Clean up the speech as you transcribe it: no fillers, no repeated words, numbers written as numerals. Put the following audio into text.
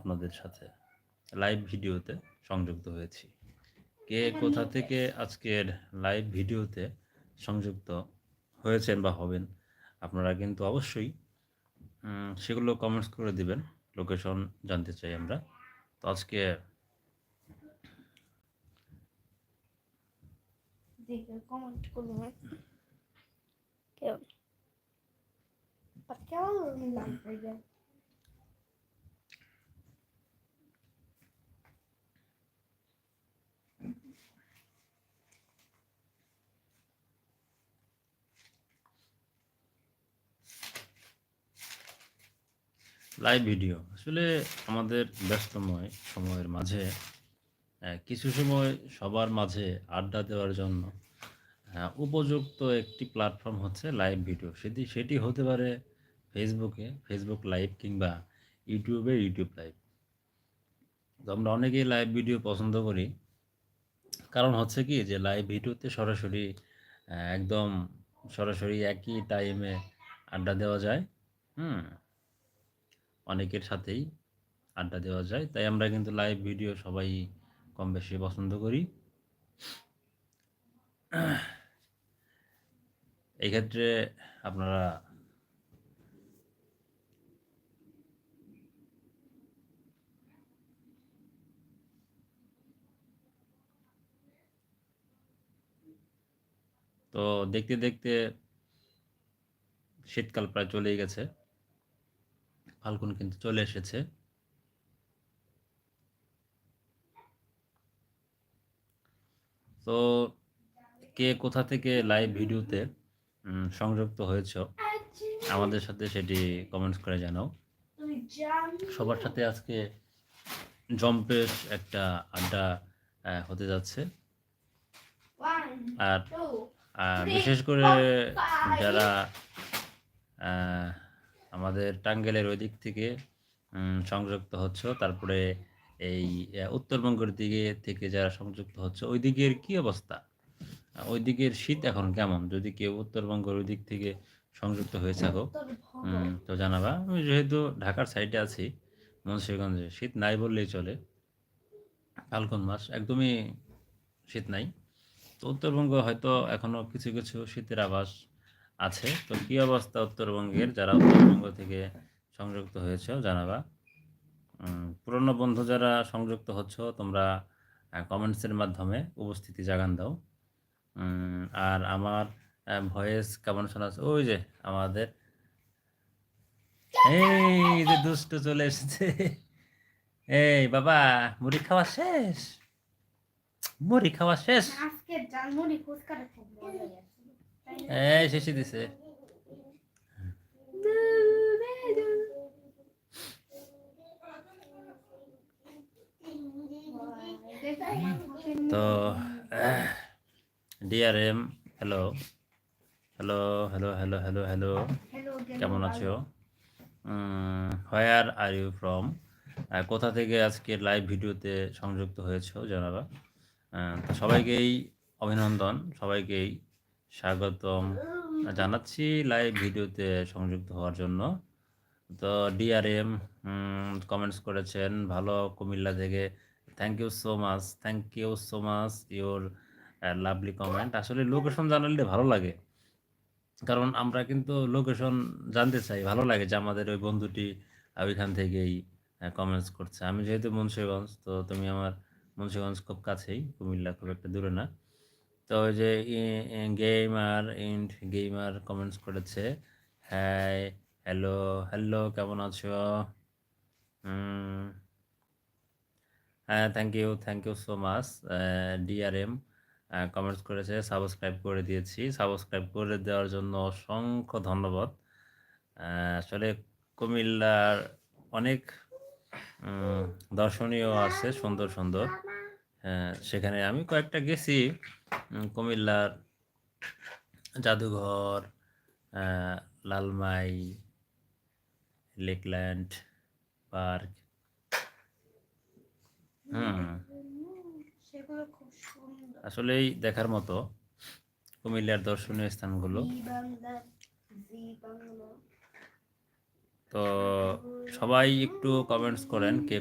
আপনাদের সাথে লাইভ ভিডিওতে সংযুক্ত হয়েছি। কে কোথা থেকে আজকের লাইভ ভিডিওতে সংযুক্ত হয়েছেন বা হবেন, আপনারা কিন্তু অবশ্যই সেগুলো কমেন্টস করে দিবেন। লোকেশন জানতে চাই আমরা। তো আজকে কমেন্ট করুন কেউ কেমন লাগবে। লাইভ ভিডিও আসলে আমাদের ব্যস্তময় সময়ের মাঝে কিছু সময় সবার মাঝে আড্ডা দেওয়ার জন্য উপযুক্ত একটি প্ল্যাটফর্ম হচ্ছে লাইভ ভিডিও। সেটি হতে পারে ফেসবুকে ফেসবুক লাইভ কিংবা ইউটিউবে ইউটিউব লাইভ। তো আমরা অনেকেই লাইভ ভিডিও পছন্দ করি, কারণ হচ্ছে কি যে লাইভ ভিডিওতে সরাসরি একদম সরাসরি একই টাইমে আড্ডা দেওয়া যায়। হুম, অনেকের সাথেই আড্ডা দেওয়া যায়, তাই আমরা কিন্তু লাইভ ভিডিও সবাই কম বেশি পছন্দ করি। এই ক্ষেত্রে আপনারা তো দেখতে দেখতে শীতকাল প্রায় চলেই গেছে, ফাল্গুন কিন্তু চলে এসেছে। তো কে কোথা থেকে লাইভ ভিডিওতে সংযুক্ত হয়েছ আমাদের সাথে সেটি কমেন্টস করে জানাও। সবার সাথে আজকে জম্পেশ একটা আড্ডা হতে যাচ্ছে। আর বিশেষ করে যারা আমাদের টাঙ্গাইলের ওই দিক থেকে সংযুক্ত হচ্ছ, তারপরে এই উত্তরবঙ্গের দিকে থেকে যারা সংযুক্ত হচ্ছে, ওই দিকের কি অবস্থা, ওই দিকের শীত এখন কেমন? যদি কেউ উত্তরবঙ্গের ওই দিক থেকে সংযুক্ত হয়ে থাকো তো জানাবা। আমি যেহেতু ঢাকার সাইডে আছি, মুন্সিগঞ্জে শীত নাই বললেই চলে। ফাল্গুন মাস একদমই শীত নাই। তো উত্তরবঙ্গ হয়তো এখনও কিছু কিছু শীতের আভাস আছে। তো কী অবস্থা উত্তরবঙ্গের, যারা উত্তরবঙ্গ থেকে সংযুক্ত হয়েছে জানাবা। পুরনো বন্ধু যারা সংযুক্ত হচ্ছ, তোমরা কমেন্টসের মাধ্যমে উপস্থিতি জাগান দাও। আর আমার ভয়েস কেমন শোনাচ্ছে? ওই যে আমাদের এই যে দুষ্ট চলে এসেছে। এই বাবা, মুড়ি খাওয়া শেষ? মুড়ি খাওয়া শেষ? এই শেষে দিছে। তো DRM, hello hello hello hello hello hello, কেমন আছো? হোয়ার আর ইউ ফ্রম? কোথা থেকে আজকের লাইভ ভিডিওতে সংযুক্ত হয়েছো জানাবা। তো সবাইকেই অভিনন্দন, সবাইকেই স্বাগতম জানাচ্ছি লাইভ ভিডিওতে সংযুক্ত হওয়ার জন্য। তো ডিআরএম কমেন্টস করেছেন ভালো কুমিল্লা থেকে। Thank you so much, thank you so much your lovely comment. আসলে লোকেশন জানালে ভালো লাগে, কারণ আমরা কিন্তু লোকেশন জানতে চাই। ভালো লাগে যে আমাদের ওই বন্ধুটি ওইখান থেকেই কমেন্টস করছে। আমি যেহেতু মুন্সিগঞ্জ, তো তুমি আমার মুন্সিগঞ্জ খুব কাছেই, কুমিল্লা খুব একটা দূরে না। তো ওই যে গেমার কমেন্টস করেছে, হ্যাঁ হ্যালো হ্যালো, কেমন আছো? হ্যাঁ, thank you so much. DRM comments করেছে, সাবস্ক্রাইব করে দিয়েছি। সাবস্ক্রাইব করে দেওয়ার জন্য অসংখ্য ধন্যবাদ। আসলে কুমিল্লার অনেক দর্শনীয় আছে, সুন্দর সুন্দর। সেখানে আমি কয়েকটা গেছি। কুমিল্লার জাদুঘর, লালমাই, লেকল্যান্ড পার্ক। আসলেই দেখার মতো কুমিল্লার দর্শনীয় স্থানগুলো। তো সবাই একটু কমেন্টস করেন কে